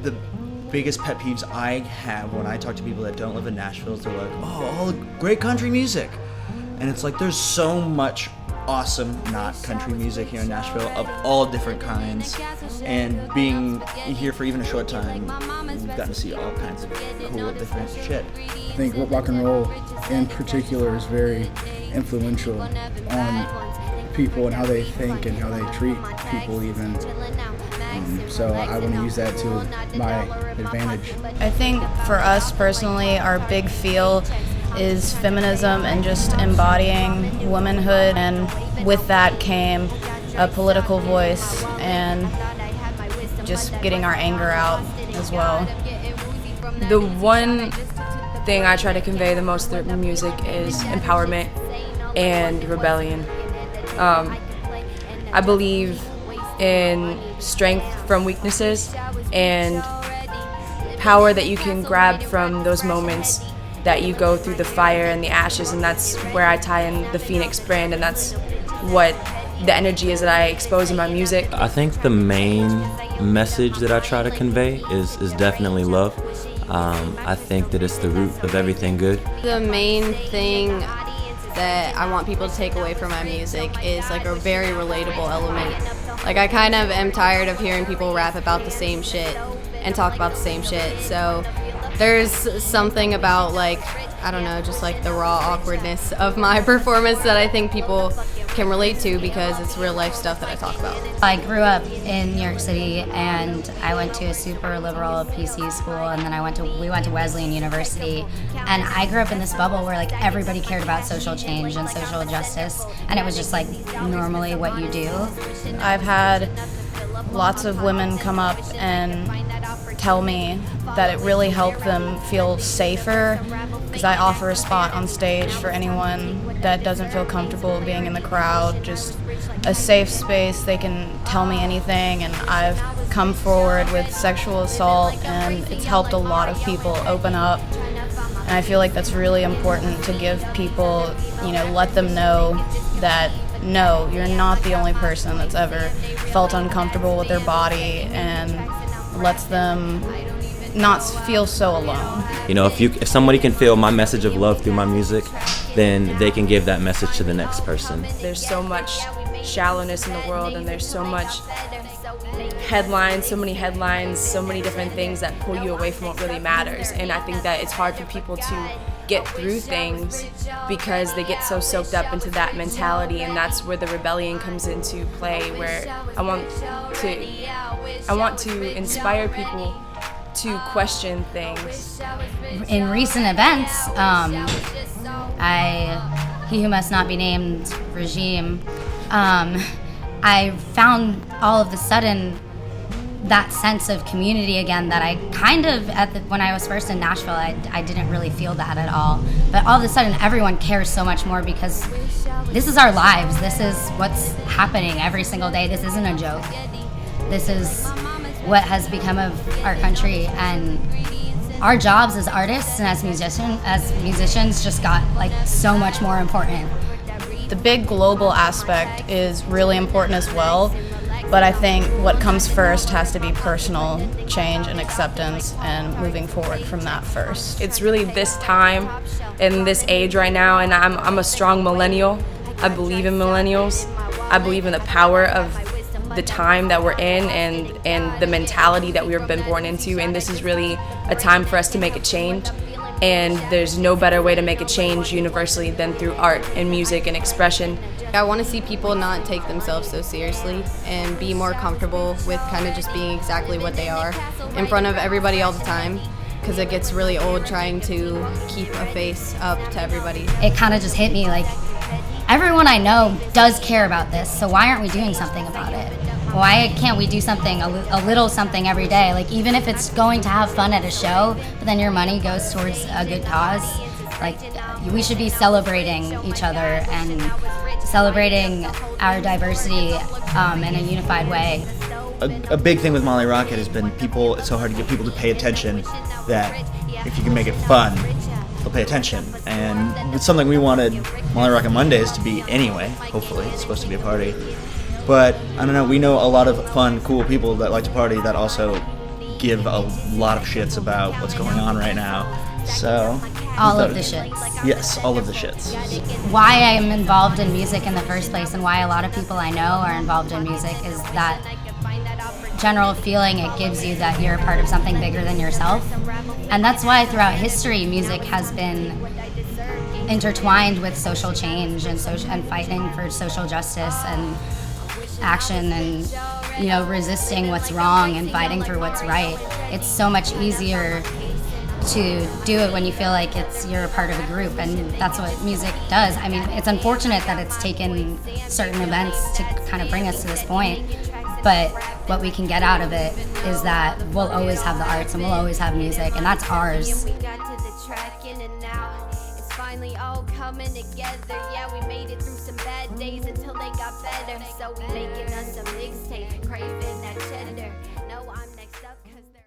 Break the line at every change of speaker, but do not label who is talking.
The biggest pet peeves I have when I talk to people that don't live in Nashville is they're like, oh, all great country music. And it's like there's so much awesome not country music here in Nashville of all different kinds. And being here for even a short time, we've gotten to see all kinds of cool different shit.
I think rock and roll in particular is very influential on people and how they think and how they treat people even. So I want to use that to my advantage.
I think for us personally, our big feel is feminism and just embodying womanhood, and with that came a political voice and just getting our anger out as well.
The one thing I try to convey the most through music is empowerment and rebellion. I believe in strength from weaknesses and power that you can grab from those moments that you go through the fire and the ashes, and that's where I tie in the Phoenix brand, and that's what the energy is that I expose in my music.
I think the main message that I try to convey is definitely love. I think that it's the root of everything good.
The main thing that I want people to take away from my music is like a very relatable element. Like I kind of am tired of hearing people rap about the same shit and talk about the same shit. So there's something about like, I don't know, just like the raw awkwardness of my performance that I think people can relate to because it's real life stuff that I talk about.
I grew up in New York City and I went to a super liberal PC school, and then we went to Wesleyan University, and I grew up in this bubble where like everybody cared about social change and social justice, and it was just like normally what you do.
I've had lots of women come up and tell me that it really helped them feel safer because I offer a spot on stage for anyone that doesn't feel comfortable being in the crowd, just a safe space. They can tell me anything, and I've come forward with sexual assault, and it's helped a lot of people open up. And I feel like that's really important to give people, let them know that no, you're not the only person that's ever felt uncomfortable with their body, and lets them not feel so alone.
If somebody can feel my message of love through my music, then they can give that message to the next person.
There's so much shallowness in the world, and there's so much headlines, so many different things that pull you away from what really matters. And I think that it's hard for people to get through things because they get so soaked up into that mentality, and that's where the rebellion comes into play, where I want to inspire people to question things.
In recent events, he who must not be named regime, I found all of a sudden that sense of community again that I kind of, when I was first in Nashville, I didn't really feel that at all. But all of a sudden, everyone cares so much more because this is our lives. This is what's happening every single day. This isn't a joke. This is what has become of our country, and our jobs as artists and as musicians just got like so much more important.
The big global aspect is really important as well, but I think what comes first has to be personal change and acceptance and moving forward from that first.
It's really this time and this age right now, and I'm a strong millennial. I believe in millennials. I believe in the power of the time that we're in and the mentality that we've been born into, and this is really a time for us to make a change, and there's no better way to make a change universally than through art and music and expression.
I want to see people not take themselves so seriously and be more comfortable with kind of just being exactly what they are in front of everybody all the time, because it gets really old trying to keep a face up to everybody.
It kind of just hit me like, everyone I know does care about this, so why aren't we doing something about it? Why can't we do something, a little something every day? Like, even if it's going to have fun at a show, but then your money goes towards a good cause, like, we should be celebrating each other and celebrating our diversity in a unified way.
A big thing with Molly Rocket has been it's so hard to get people to pay attention that if you can make it fun, they'll pay attention. And it's something we wanted Molly Rocket Mondays to be anyway, hopefully. It's supposed to be a party. But I don't know, we know a lot of fun, cool people that like to party that also give a lot of shits about what's going on right now. So
All of the shits.
Yes, all of the shits.
Why I'm involved in music in the first place, and why a lot of people I know are involved in music, is that general feeling it gives you that you're a part of something bigger than yourself. And that's why throughout history music has been intertwined with social change and fighting for social justice and action, and resisting what's wrong and fighting for what's right. It's so much easier to do it when you feel like you're a part of a group, and that's what music does. I mean, it's unfortunate that it's taken certain events to kind of bring us to this point, but what we can get out of it is that we'll always have the arts and we'll always have music, and that's ours.
Finally all coming together. Yeah, we made it through some bad days until they got better. So we making us a mixtape, craving